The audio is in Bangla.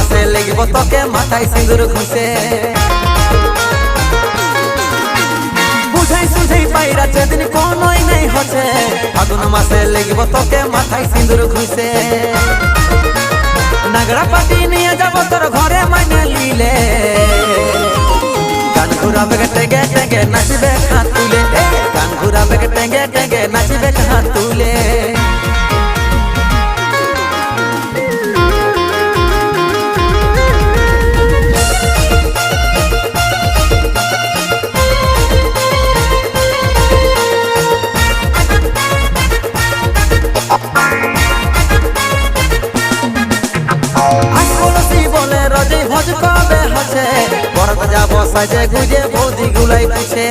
মাসে লেগব তোকে মাথায় সিঁদুর ঘুষে বুঝাই সুঝাই পাইরা যেদিন কোনোই নেই হচ্ছে ফাগুন মাসে লেগব তোকে মাথায় সিঁদুর ঘুষে নাগরা পাটি নিয়ে যাব তোর ঘরে মাইনে লিলে গান ঘুরাবে টেগে টেগে নাচবে হাত তুলে গান ঘুরাবে টেগে টেগে নাচবে হাত তুলে ভোজ কবে হচ্ছে বরত যাব সাজে গুজে বৌদি গুলাই পুছে